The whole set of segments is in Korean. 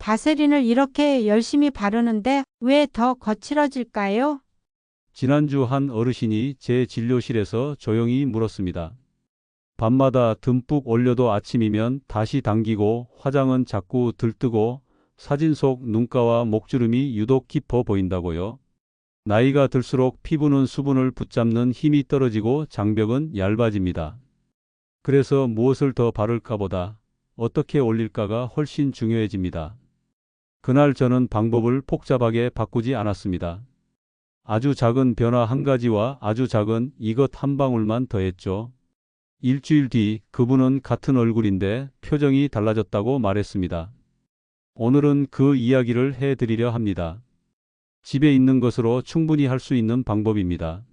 바세린을 이렇게 열심히 바르는데 왜 더 거칠어질까요? 지난주 한 어르신이 제 진료실에서 조용히 물었습니다. 밤마다 듬뿍 올려도 아침이면 다시 당기고 화장은 자꾸 들뜨고 사진 속 눈가와 목주름이 유독 깊어 보인다고요. 나이가 들수록 피부는 수분을 붙잡는 힘이 떨어지고 장벽은 얇아집니다. 그래서 무엇을 더 바를까 보다 어떻게 올릴까가 훨씬 중요해집니다. 그날 저는 방법을 복잡하게 바꾸지 않았습니다. 아주 작은 변화 한 가지와 아주 작은 이것 한 방울만 더했죠. 일주일 뒤 그분은 같은 얼굴인데 표정이 달라졌다고 말했습니다. 오늘은 그 이야기를 해드리려 합니다. 집에 있는 것으로 충분히 할 수 있는 방법입니다.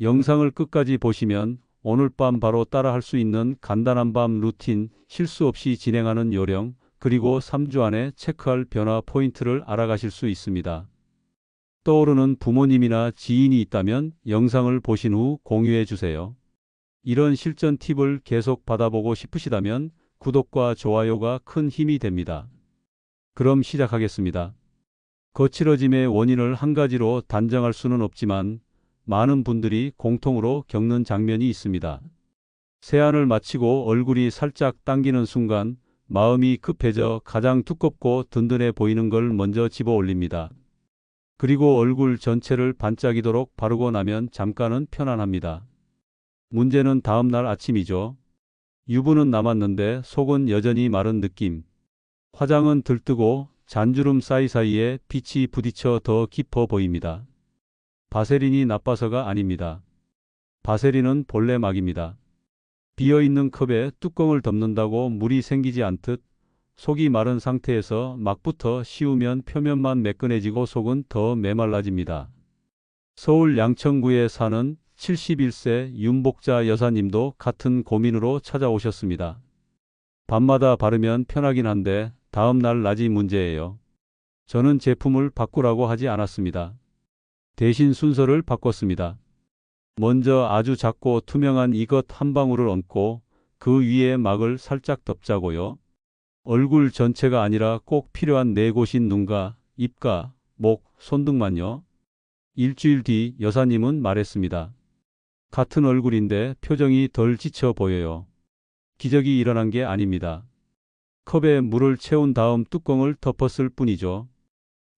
영상을 끝까지 보시면 오늘 밤 바로 따라 할 수 있는 간단한 밤 루틴, 실수 없이 진행하는 요령, 그리고 3주 안에 체크할 변화 포인트를 알아가실 수 있습니다. 떠오르는 부모님이나 지인이 있다면 영상을 보신 후 공유해 주세요. 이런 실전 팁을 계속 받아보고 싶으시다면 구독과 좋아요가 큰 힘이 됩니다. 그럼 시작하겠습니다. 거칠어짐의 원인을 한 가지로 단정할 수는 없지만 많은 분들이 공통으로 겪는 장면이 있습니다. 세안을 마치고 얼굴이 살짝 당기는 순간 마음이 급해져 가장 두껍고 든든해 보이는 걸 먼저 집어 올립니다. 그리고 얼굴 전체를 반짝이도록 바르고 나면 잠깐은 편안합니다. 문제는 다음 날 아침이죠. 유분은 남았는데 속은 여전히 마른 느낌. 화장은 들뜨고 잔주름 사이사이에 빛이 부딪혀 더 깊어 보입니다. 바세린이 나빠서가 아닙니다. 바세린은 본래 막입니다. 비어있는 컵에 뚜껑을 덮는다고 물이 생기지 않듯 속이 마른 상태에서 막부터 씌우면 표면만 매끈해지고 속은 더 메말라집니다. 서울 양천구에 사는 71세 윤복자 여사님도 같은 고민으로 찾아오셨습니다. 밤마다 바르면 편하긴 한데 다음 날 낮이 문제예요. 저는 제품을 바꾸라고 하지 않았습니다. 대신 순서를 바꿨습니다. 먼저 아주 작고 투명한 이것 한 방울을 얹고 그 위에 막을 살짝 덮자고요. 얼굴 전체가 아니라 꼭 필요한 네 곳인 눈가, 입가, 목, 손등만요. 일주일 뒤 여사님은 말했습니다. 같은 얼굴인데 표정이 덜 지쳐 보여요. 기적이 일어난 게 아닙니다. 컵에 물을 채운 다음 뚜껑을 덮었을 뿐이죠.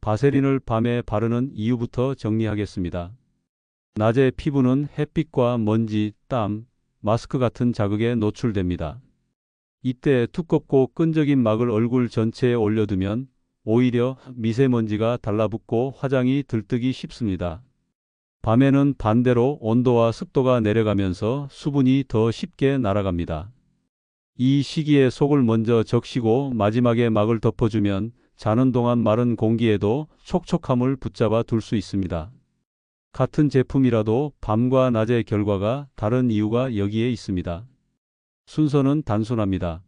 바세린을 밤에 바르는 이유부터 정리하겠습니다. 낮에 피부는 햇빛과 먼지, 땀, 마스크 같은 자극에 노출됩니다. 이때 두껍고 끈적인 막을 얼굴 전체에 올려두면 오히려 미세먼지가 달라붙고 화장이 들뜨기 쉽습니다. 밤에는 반대로 온도와 습도가 내려가면서 수분이 더 쉽게 날아갑니다. 이 시기에 속을 먼저 적시고 마지막에 막을 덮어주면 자는 동안 마른 공기에도 촉촉함을 붙잡아 둘 수 있습니다. 같은 제품이라도 밤과 낮의 결과가 다른 이유가 여기에 있습니다. 순서는 단순합니다.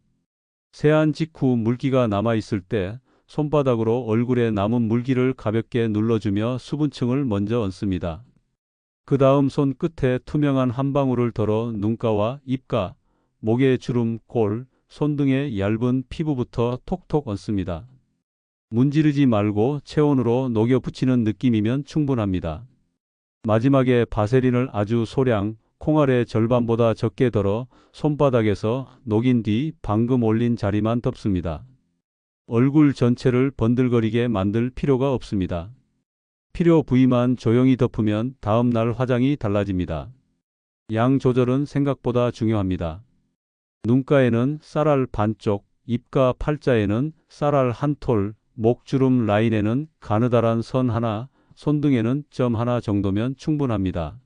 세안 직후 물기가 남아있을 때 손바닥으로 얼굴에 남은 물기를 가볍게 눌러주며 수분층을 먼저 얹습니다. 그 다음 손 끝에 투명한 한 방울을 덜어 눈가와 입가, 목의 주름, 골, 손등의 얇은 피부부터 톡톡 얹습니다. 문지르지 말고 체온으로 녹여 붙이는 느낌이면 충분합니다. 마지막에 바세린을 아주 소량, 콩알의 절반보다 적게 덜어 손바닥에서 녹인 뒤 방금 올린 자리만 덮습니다. 얼굴 전체를 번들거리게 만들 필요가 없습니다. 필요 부위만 조용히 덮으면 다음 날 화장이 달라집니다. 양 조절은 생각보다 중요합니다. 눈가에는 쌀알 반쪽, 입가 팔자에는 쌀알 한 톨, 목주름 라인에는 가느다란 선 하나, 손등에는 점 하나 정도면 충분합니다.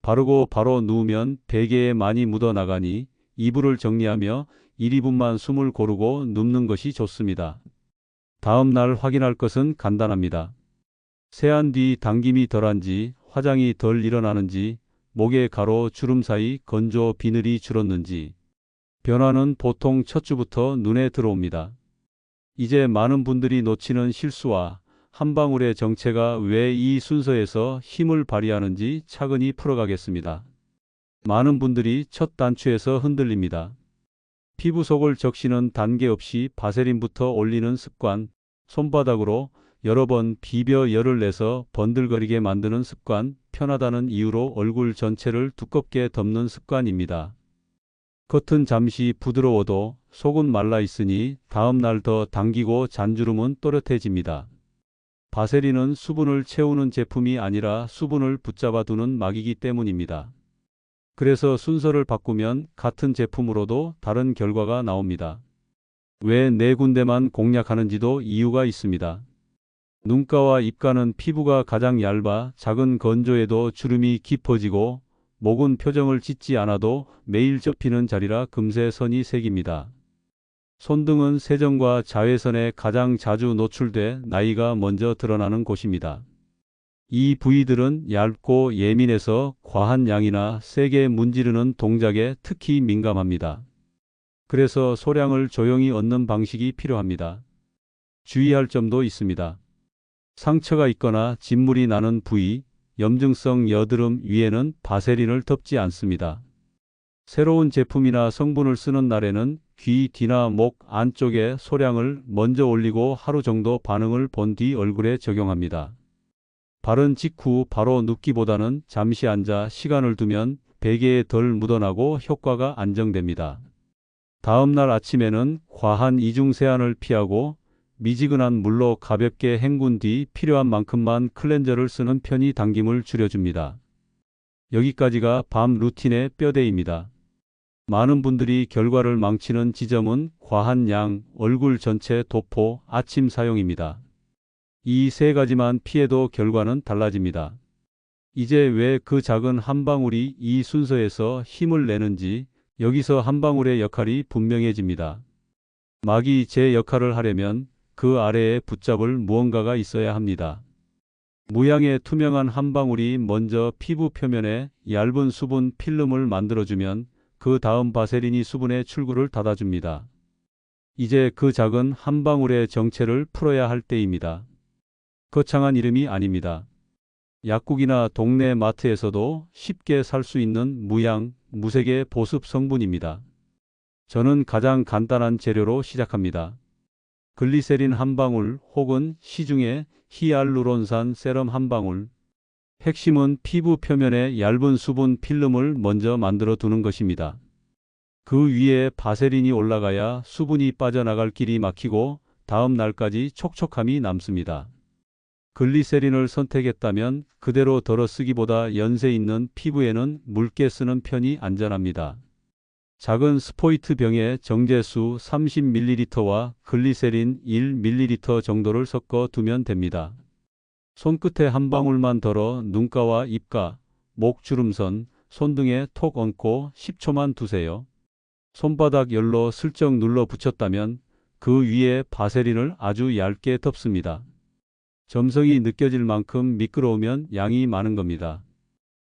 바르고 바로 누우면 베개에 많이 묻어나가니 이불을 정리하며 1, 2분만 숨을 고르고 눕는 것이 좋습니다. 다음 날 확인할 것은 간단합니다. 세안 뒤 당김이 덜한지, 화장이 덜 일어나는지, 목의 가로 주름 사이 건조 비늘이 줄었는지. 변화는 보통 첫 주부터 눈에 들어옵니다. 이제 많은 분들이 놓치는 실수와 한 방울의 정체가 왜 이 순서에서 힘을 발휘하는지 차근히 풀어가겠습니다. 많은 분들이 첫 단추에서 흔들립니다. 피부 속을 적시는 단계 없이 바세린부터 올리는 습관, 손바닥으로 여러 번 비벼 열을 내서 번들거리게 만드는 습관, 편하다는 이유로 얼굴 전체를 두껍게 덮는 습관입니다. 겉은 잠시 부드러워도 속은 말라 있으니 다음 날 더 당기고 잔주름은 또렷해집니다. 바세린은 수분을 채우는 제품이 아니라 수분을 붙잡아 두는 막이기 때문입니다. 그래서 순서를 바꾸면 같은 제품으로도 다른 결과가 나옵니다. 왜 네 군데만 공략하는지도 이유가 있습니다. 눈가와 입가는 피부가 가장 얇아 작은 건조에도 주름이 깊어지고 목은 표정을 짓지 않아도 매일 접히는 자리라 금세 선이 새깁니다. 손등은 세정과 자외선에 가장 자주 노출돼 나이가 먼저 드러나는 곳입니다. 이 부위들은 얇고 예민해서 과한 양이나 세게 문지르는 동작에 특히 민감합니다. 그래서 소량을 조용히 얻는 방식이 필요합니다. 주의할 점도 있습니다. 상처가 있거나 진물이 나는 부위, 염증성 여드름 위에는 바세린을 덮지 않습니다. 새로운 제품이나 성분을 쓰는 날에는 귀 뒤나 목 안쪽에 소량을 먼저 올리고 하루 정도 반응을 본 뒤 얼굴에 적용합니다. 바른 직후 바로 눕기보다는 잠시 앉아 시간을 두면 베개에 덜 묻어나고 효과가 안정됩니다. 다음 날 아침에는 과한 이중 세안을 피하고 미지근한 물로 가볍게 헹군 뒤 필요한 만큼만 클렌저를 쓰는 편이 당김을 줄여줍니다. 여기까지가 밤 루틴의 뼈대입니다. 많은 분들이 결과를 망치는 지점은 과한 양, 얼굴 전체 도포, 아침 사용입니다. 이 세 가지만 피해도 결과는 달라집니다. 이제 왜 그 작은 한 방울이 이 순서에서 힘을 내는지 여기서 한 방울의 역할이 분명해집니다. 막이 제 역할을 하려면 그 아래에 붙잡을 무언가가 있어야 합니다. 무향의 투명한 한 방울이 먼저 피부 표면에 얇은 수분 필름을 만들어주면 그 다음 바세린이 수분의 출구를 닫아줍니다. 이제 그 작은 한 방울의 정체를 풀어야 할 때입니다. 거창한 이름이 아닙니다. 약국이나 동네 마트에서도 쉽게 살 수 있는 무향, 무색의 보습 성분입니다. 저는 가장 간단한 재료로 시작합니다. 글리세린 한 방울 혹은 시중의 히알루론산 세럼 한 방울. 핵심은 피부 표면에 얇은 수분 필름을 먼저 만들어 두는 것입니다. 그 위에 바세린이 올라가야 수분이 빠져나갈 길이 막히고 다음 날까지 촉촉함이 남습니다. 글리세린을 선택했다면 그대로 덜어 쓰기보다 연세 있는 피부에는 묽게 쓰는 편이 안전합니다. 작은 스포이트 병에 정제수 30ml와 글리세린 1ml 정도를 섞어 두면 됩니다. 손끝에 한 방울만 덜어 눈가와 입가, 목 주름선, 손등에 톡 얹고 10초만 두세요. 손바닥 열로 슬쩍 눌러 붙였다면 그 위에 바세린을 아주 얇게 덮습니다. 점성이 느껴질 만큼 미끄러우면 양이 많은 겁니다.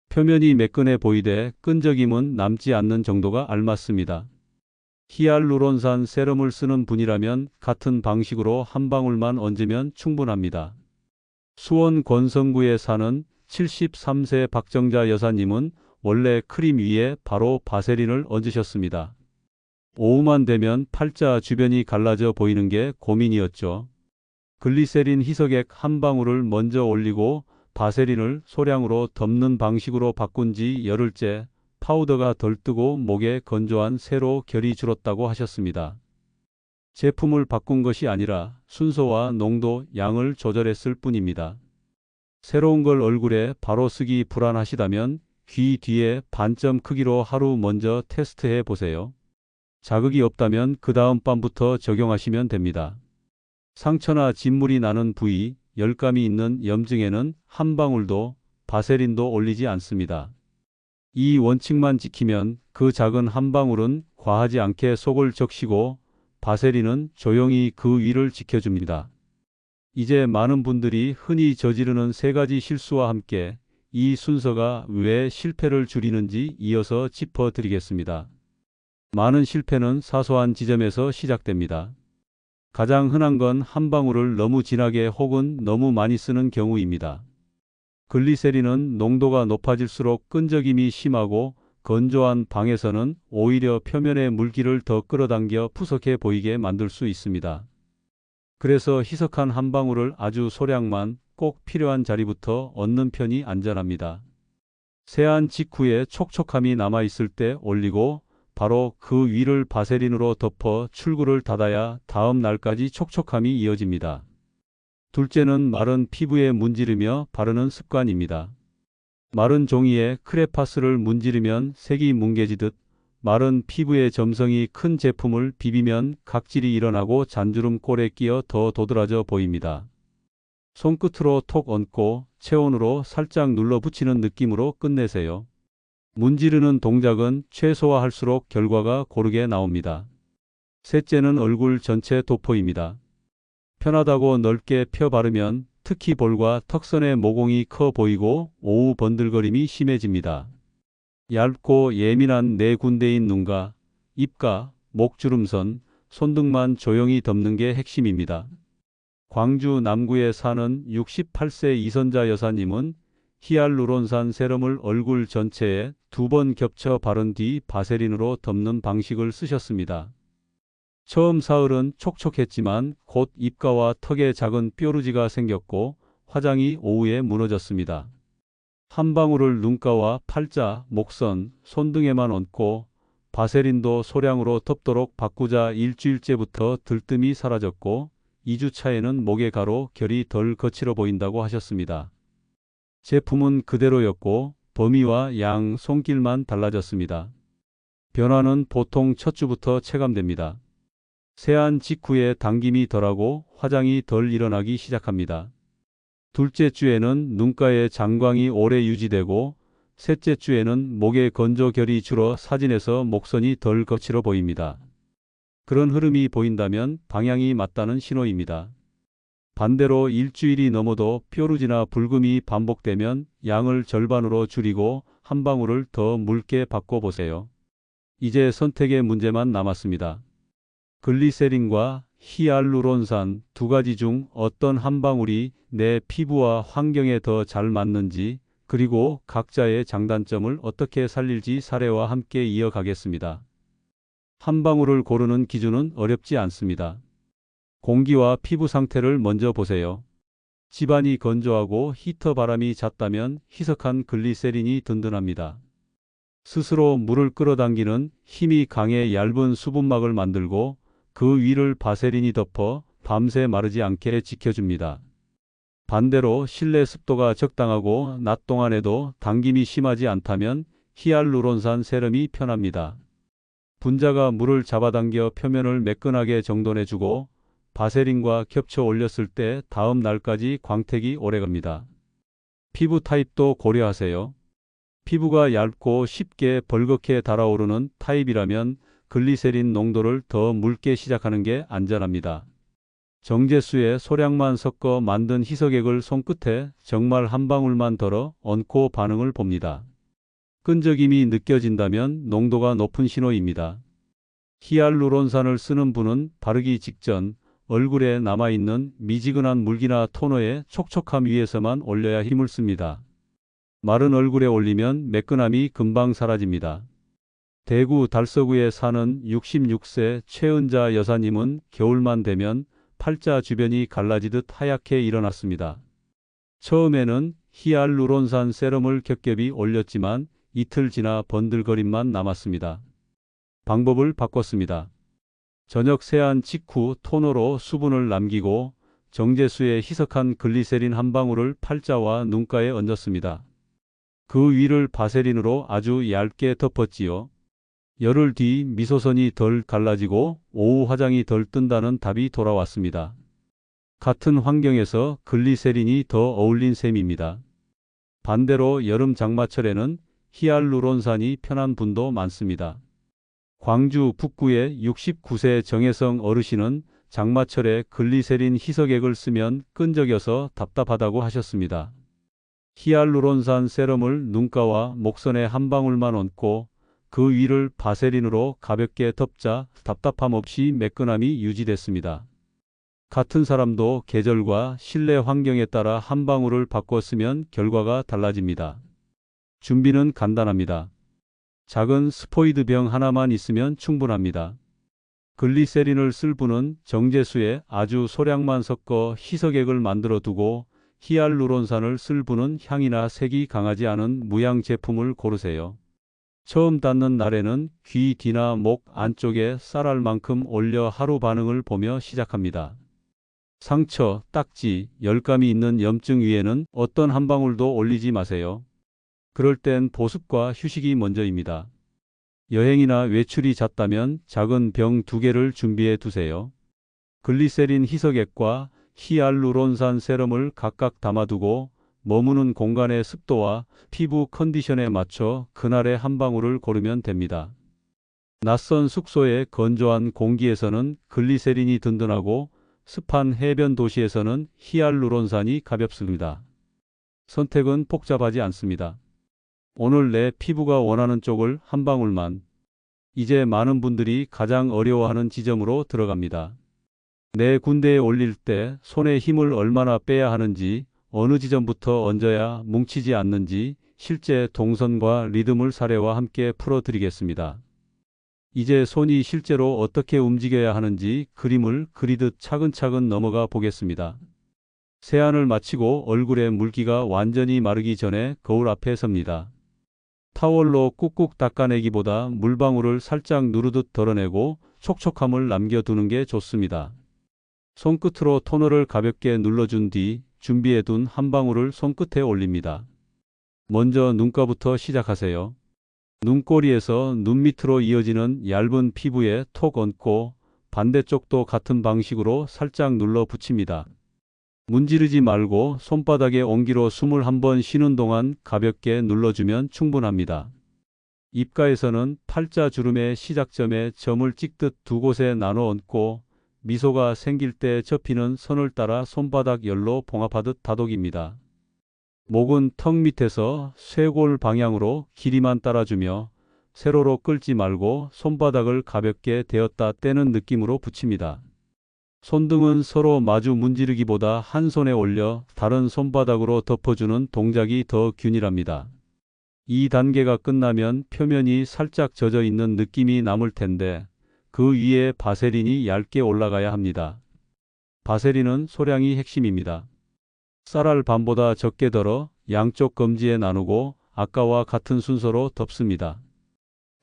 표면이 매끈해 보이되 끈적임은 남지 않는 정도가 알맞습니다. 히알루론산 세럼을 쓰는 분이라면 같은 방식으로 한 방울만 얹으면 충분합니다. 수원 권성구에 사는 73세 박정자 여사님은 원래 크림 위에 바로 바세린을 얹으셨습니다. 오후만 되면 팔자 주변이 갈라져 보이는 게 고민이었죠. 글리세린 희석액 한 방울을 먼저 올리고 바세린을 소량으로 덮는 방식으로 바꾼 지 열흘째 파우더가 덜 뜨고 목에 건조한 새로 결이 줄었다고 하셨습니다. 제품을 바꾼 것이 아니라 순서와 농도, 양을 조절했을 뿐입니다. 새로운 걸 얼굴에 바로 쓰기 불안하시다면 귀 뒤에 반점 크기로 하루 먼저 테스트해 보세요. 자극이 없다면 그 다음 밤부터 적용하시면 됩니다. 상처나 진물이 나는 부위, 열감이 있는 염증에는 한 방울도 바세린도 올리지 않습니다. 이 원칙만 지키면 그 작은 한 방울은 과하지 않게 속을 적시고 바세린은 조용히 그 위를 지켜줍니다. 이제 많은 분들이 흔히 저지르는 세 가지 실수와 함께 이 순서가 왜 실패를 줄이는지 이어서 짚어드리겠습니다. 많은 실패는 사소한 지점에서 시작됩니다. 가장 흔한 건 한 방울을 너무 진하게 혹은 너무 많이 쓰는 경우입니다. 글리세린은 농도가 높아질수록 끈적임이 심하고 건조한 방에서는 오히려 표면의 물기를 더 끌어당겨 푸석해 보이게 만들 수 있습니다. 그래서 희석한 한 방울을 아주 소량만 꼭 필요한 자리부터 얹는 편이 안전합니다. 세안 직후에 촉촉함이 남아있을 때 올리고 바로 그 위를 바세린으로 덮어 출구를 닫아야 다음 날까지 촉촉함이 이어집니다. 둘째는 마른 피부에 문지르며 바르는 습관입니다. 마른 종이에 크레파스를 문지르면 색이 뭉개지듯 마른 피부에 점성이 큰 제품을 비비면 각질이 일어나고 잔주름 꼴에 끼어 더 도드라져 보입니다. 손끝으로 톡 얹고 체온으로 살짝 눌러 붙이는 느낌으로 끝내세요. 문지르는 동작은 최소화할수록 결과가 고르게 나옵니다. 셋째는 얼굴 전체 도포입니다. 편하다고 넓게 펴 바르면 특히 볼과 턱선의 모공이 커 보이고 오후 번들거림이 심해집니다. 얇고 예민한 네 군데인 눈가, 입가, 목주름선, 손등만 조용히 덮는 게 핵심입니다. 광주 남구에 사는 68세 이선자 여사님은 히알루론산 세럼을 얼굴 전체에 2번 겹쳐 바른 뒤 바세린으로 덮는 방식을 쓰셨습니다. 처음 사흘은 촉촉했지만 곧 입가와 턱에 작은 뾰루지가 생겼고 화장이 오후에 무너졌습니다. 한 방울을 눈가와 팔자, 목선, 손등에만 얹고 바세린도 소량으로 덮도록 바꾸자 일주일째부터 들뜸이 사라졌고 2주 차에는 목의 가로 결이 덜 거칠어 보인다고 하셨습니다. 제품은 그대로였고 범위와 양, 손길만 달라졌습니다. 변화는 보통 첫 주부터 체감됩니다. 세안 직후에 당김이 덜하고 화장이 덜 일어나기 시작합니다. 둘째 주에는 눈가의 장광이 오래 유지되고 셋째 주에는 목의 건조결이 줄어 사진에서 목선이 덜 거칠어 보입니다. 그런 흐름이 보인다면 방향이 맞다는 신호입니다. 반대로 일주일이 넘어도 뾰루지나 붉음이 반복되면 양을 절반으로 줄이고 한 방울을 더 묽게 바꿔보세요. 이제 선택의 문제만 남았습니다. 글리세린과 히알루론산 두 가지 중 어떤 한 방울이 내 피부와 환경에 더 잘 맞는지 그리고 각자의 장단점을 어떻게 살릴지 사례와 함께 이어가겠습니다. 한 방울을 고르는 기준은 어렵지 않습니다. 공기와 피부 상태를 먼저 보세요. 집안이 건조하고 히터 바람이 잦다면 희석한 글리세린이 든든합니다. 스스로 물을 끌어당기는 힘이 강해 얇은 수분막을 만들고 그 위를 바세린이 덮어 밤새 마르지 않게 지켜줍니다. 반대로 실내 습도가 적당하고 낮 동안에도 당김이 심하지 않다면 히알루론산 세럼이 편합니다. 분자가 물을 잡아당겨 표면을 매끈하게 정돈해주고 바세린과 겹쳐 올렸을 때 다음 날까지 광택이 오래갑니다. 피부 타입도 고려하세요. 피부가 얇고 쉽게 벌겋게 달아오르는 타입이라면 글리세린 농도를 더 묽게 시작하는 게 안전합니다. 정제수에 소량만 섞어 만든 희석액을 손끝에 정말 한 방울만 덜어 얹고 반응을 봅니다. 끈적임이 느껴진다면 농도가 높은 신호입니다. 히알루론산을 쓰는 분은 바르기 직전 얼굴에 남아있는 미지근한 물기나 토너의 촉촉함 위에서만 올려야 힘을 씁니다. 마른 얼굴에 올리면 매끈함이 금방 사라집니다. 대구 달서구에 사는 66세 최은자 여사님은 겨울만 되면 팔자 주변이 갈라지듯 하얗게 일어났습니다. 처음에는 히알루론산 세럼을 겹겹이 올렸지만 이틀 지나 번들거림만 남았습니다. 방법을 바꿨습니다. 저녁 세안 직후 토너로 수분을 남기고 정제수에 희석한 글리세린 한 방울을 팔자와 눈가에 얹었습니다. 그 위를 바세린으로 아주 얇게 덮었지요. 열흘 뒤 미소선이 덜 갈라지고 오후 화장이 덜 뜬다는 답이 돌아왔습니다. 같은 환경에서 글리세린이 더 어울린 셈입니다. 반대로 여름 장마철에는 히알루론산이 편한 분도 많습니다. 광주 북구의 69세 정혜성 어르신은 장마철에 글리세린 희석액을 쓰면 끈적여서 답답하다고 하셨습니다. 히알루론산 세럼을 눈가와 목선에 한 방울만 얹고 그 위를 바세린으로 가볍게 덮자 답답함 없이 매끈함이 유지됐습니다. 같은 사람도 계절과 실내 환경에 따라 한 방울을 바꿔 쓰면 결과가 달라집니다. 준비는 간단합니다. 작은 스포이드 병 하나만 있으면 충분합니다. 글리세린을 쓸 분은 정제수에 아주 소량만 섞어 희석액을 만들어 두고 히알루론산을 쓸 분은 향이나 색이 강하지 않은 무향 제품을 고르세요. 처음 닿는 날에는 귀 뒤나 목 안쪽에 쌀알 만큼 올려 하루 반응을 보며 시작합니다. 상처, 딱지, 열감이 있는 염증 위에는 어떤 한 방울도 올리지 마세요. 그럴 땐 보습과 휴식이 먼저입니다. 여행이나 외출이 잦다면 작은 병 2개를 준비해 두세요. 글리세린 희석액과 히알루론산 세럼을 각각 담아두고 머무는 공간의 습도와 피부 컨디션에 맞춰 그날의 한 방울을 고르면 됩니다. 낯선 숙소의 건조한 공기에서는 글리세린이 든든하고 습한 해변 도시에서는 히알루론산이 가볍습니다. 선택은 복잡하지 않습니다. 오늘 내 피부가 원하는 쪽을 한 방울만. 이제 많은 분들이 가장 어려워하는 지점으로 들어갑니다. 내 군대에 올릴 때 손에 힘을 얼마나 빼야 하는지, 어느 지점부터 얹어야 뭉치지 않는지 실제 동선과 리듬을 사례와 함께 풀어드리겠습니다. 이제 손이 실제로 어떻게 움직여야 하는지 그림을 그리듯 차근차근 넘어가 보겠습니다. 세안을 마치고 얼굴에 물기가 완전히 마르기 전에 거울 앞에 섭니다. 타월로 꾹꾹 닦아내기보다 물방울을 살짝 누르듯 덜어내고 촉촉함을 남겨두는 게 좋습니다. 손끝으로 토너를 가볍게 눌러준 뒤 준비해둔 한 방울을 손끝에 올립니다. 먼저 눈가부터 시작하세요. 눈꼬리에서 눈 밑으로 이어지는 얇은 피부에 톡 얹고 반대쪽도 같은 방식으로 살짝 눌러 붙입니다. 문지르지 말고 손바닥에 온기로 숨을 한번 쉬는 동안 가볍게 눌러주면 충분합니다. 입가에서는 팔자주름의 시작점에 점을 찍듯 두 곳에 나눠 얹고 미소가 생길 때 접히는 선을 따라 손바닥 열로 봉합하듯 다독입니다. 목은 턱 밑에서 쇄골 방향으로 길이만 따라주며 세로로 끌지 말고 손바닥을 가볍게 대었다 떼는 느낌으로 붙입니다. 손등은 서로 마주 문지르기보다 한 손에 올려 다른 손바닥으로 덮어주는 동작이 더 균일합니다. 이 단계가 끝나면 표면이 살짝 젖어 있는 느낌이 남을 텐데 그 위에 바세린이 얇게 올라가야 합니다. 바세린은 소량이 핵심입니다. 쌀알 반보다 적게 덜어 양쪽 검지에 나누고 아까와 같은 순서로 덮습니다.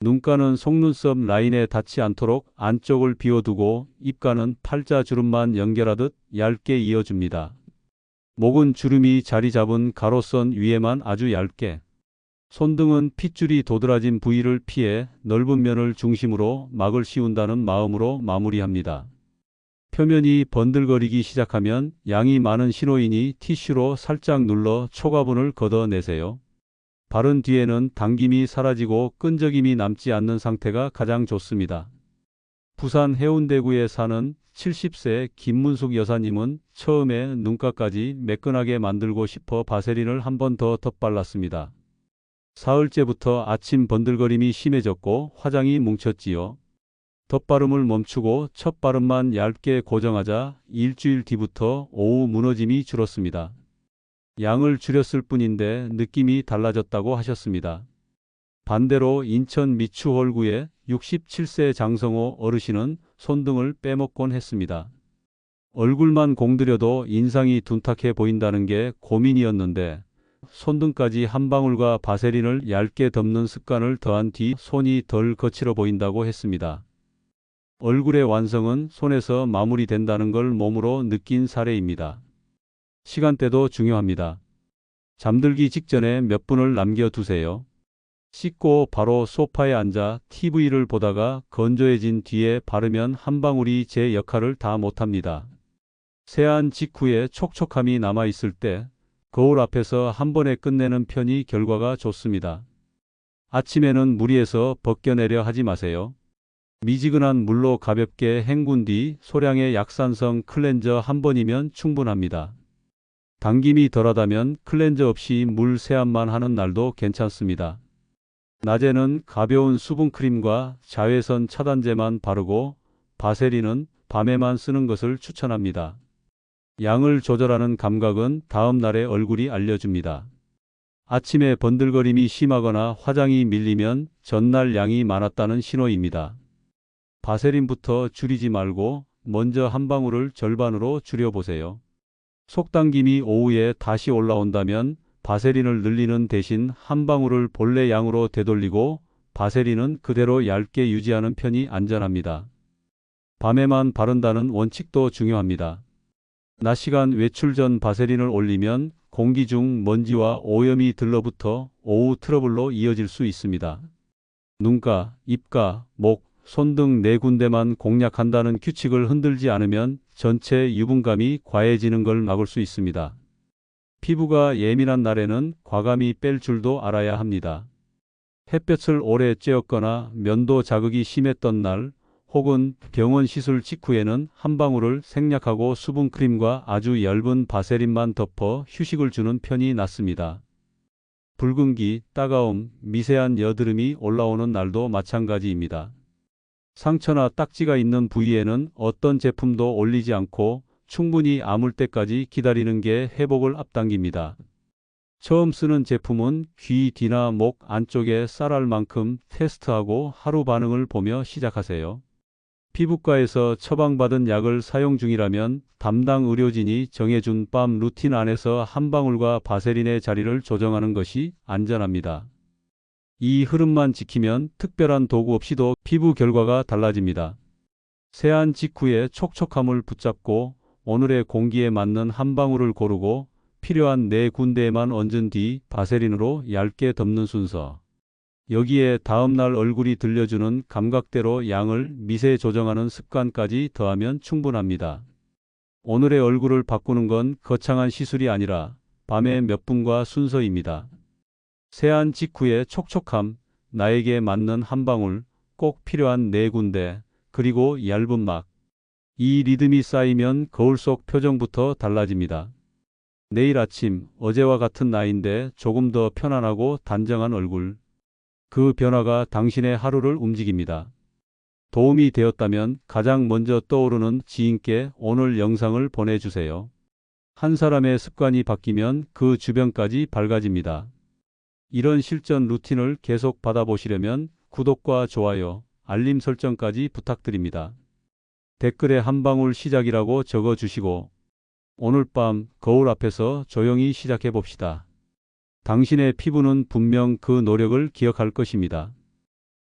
눈가는 속눈썹 라인에 닿지 않도록 안쪽을 비워두고 입가는 팔자주름만 연결하듯 얇게 이어줍니다. 목은 주름이 자리 잡은 가로선 위에만 아주 얇게. 손등은 핏줄이 도드라진 부위를 피해 넓은 면을 중심으로 막을 씌운다는 마음으로 마무리합니다. 표면이 번들거리기 시작하면 양이 많은 신호이니 티슈로 살짝 눌러 초가분을 걷어내세요. 바른 뒤에는 당김이 사라지고 끈적임이 남지 않는 상태가 가장 좋습니다. 부산 해운대구에 사는 70세 김문숙 여사님은 처음에 눈가까지 매끈하게 만들고 싶어 바세린을 한 번 더 덧발랐습니다. 사흘째부터 아침 번들거림이 심해졌고 화장이 뭉쳤지요. 덧바름을 멈추고 첫 바름만 얇게 고정하자 일주일 뒤부터 오후 무너짐이 줄었습니다. 양을 줄였을 뿐인데 느낌이 달라졌다고 하셨습니다. 반대로 인천 미추홀구의 67세 장성호 어르신은 손등을 빼먹곤 했습니다. 얼굴만 공들여도 인상이 둔탁해 보인다는 게 고민이었는데 손등까지 한 방울과 바세린을 얇게 덮는 습관을 더한 뒤 손이 덜 거칠어 보인다고 했습니다. 얼굴의 완성은 손에서 마무리된다는 걸 몸으로 느낀 사례입니다. 시간대도 중요합니다. 잠들기 직전에 몇 분을 남겨두세요. 씻고 바로 소파에 앉아 TV를 보다가 건조해진 뒤에 바르면 한 방울이 제 역할을 다 못합니다. 세안 직후에 촉촉함이 남아있을 때 거울 앞에서 한 번에 끝내는 편이 결과가 좋습니다. 아침에는 무리해서 벗겨내려 하지 마세요. 미지근한 물로 가볍게 헹군 뒤 소량의 약산성 클렌저 한 번이면 충분합니다. 당김이 덜하다면 클렌저 없이 물 세안만 하는 날도 괜찮습니다. 낮에는 가벼운 수분크림과 자외선 차단제만 바르고 바세린은 밤에만 쓰는 것을 추천합니다. 양을 조절하는 감각은 다음 날의 얼굴이 알려줍니다. 아침에 번들거림이 심하거나 화장이 밀리면 전날 양이 많았다는 신호입니다. 바세린부터 줄이지 말고 먼저 한 방울을 절반으로 줄여보세요. 속당김이 오후에 다시 올라온다면 바세린을 늘리는 대신 한 방울을 본래 양으로 되돌리고 바세린은 그대로 얇게 유지하는 편이 안전합니다. 밤에만 바른다는 원칙도 중요합니다. 낮 시간 외출 전 바세린을 올리면 공기 중 먼지와 오염이 들러붙어 오후 트러블로 이어질 수 있습니다. 눈가, 입가, 목, 손 등 4군데만 공략한다는 규칙을 흔들지 않으면 전체 유분감이 과해지는 걸 막을 수 있습니다. 피부가 예민한 날에는 과감히 뺄 줄도 알아야 합니다. 햇볕을 오래 쬐었거나 면도 자극이 심했던 날, 혹은 병원 시술 직후에는 한 방울을 생략하고 수분크림과 아주 얇은 바세린만 덮어 휴식을 주는 편이 낫습니다. 붉은기, 따가움, 미세한 여드름이 올라오는 날도 마찬가지입니다. 상처나 딱지가 있는 부위에는 어떤 제품도 올리지 않고 충분히 아물 때까지 기다리는 게 회복을 앞당깁니다. 처음 쓰는 제품은 귀 뒤나 목 안쪽에 쌀알 만큼 테스트하고 하루 반응을 보며 시작하세요. 피부과에서 처방받은 약을 사용 중이라면 담당 의료진이 정해준 밤 루틴 안에서 한 방울과 바세린의 자리를 조정하는 것이 안전합니다. 이 흐름만 지키면 특별한 도구 없이도 피부 결과가 달라집니다. 세안 직후에 촉촉함을 붙잡고 오늘의 공기에 맞는 한 방울을 고르고 필요한 4군데에만 얹은 뒤 바세린으로 얇게 덮는 순서. 여기에 다음날 얼굴이 들려주는 감각대로 양을 미세 조정하는 습관까지 더하면 충분합니다. 오늘의 얼굴을 바꾸는 건 거창한 시술이 아니라 밤에 몇 분과 순서입니다. 세안 직후의 촉촉함, 나에게 맞는 한 방울, 꼭 필요한 4군데, 그리고 얇은 막. 이 리듬이 쌓이면 거울 속 표정부터 달라집니다. 내일 아침, 어제와 같은 나인데 조금 더 편안하고 단정한 얼굴. 그 변화가 당신의 하루를 움직입니다. 도움이 되었다면 가장 먼저 떠오르는 지인께 오늘 영상을 보내주세요. 한 사람의 습관이 바뀌면 그 주변까지 밝아집니다. 이런 실전 루틴을 계속 받아보시려면 구독과 좋아요, 알림 설정까지 부탁드립니다. 댓글에 한 방울 시작이라고 적어주시고 오늘 밤 거울 앞에서 조용히 시작해 봅시다. 당신의 피부는 분명 그 노력을 기억할 것입니다.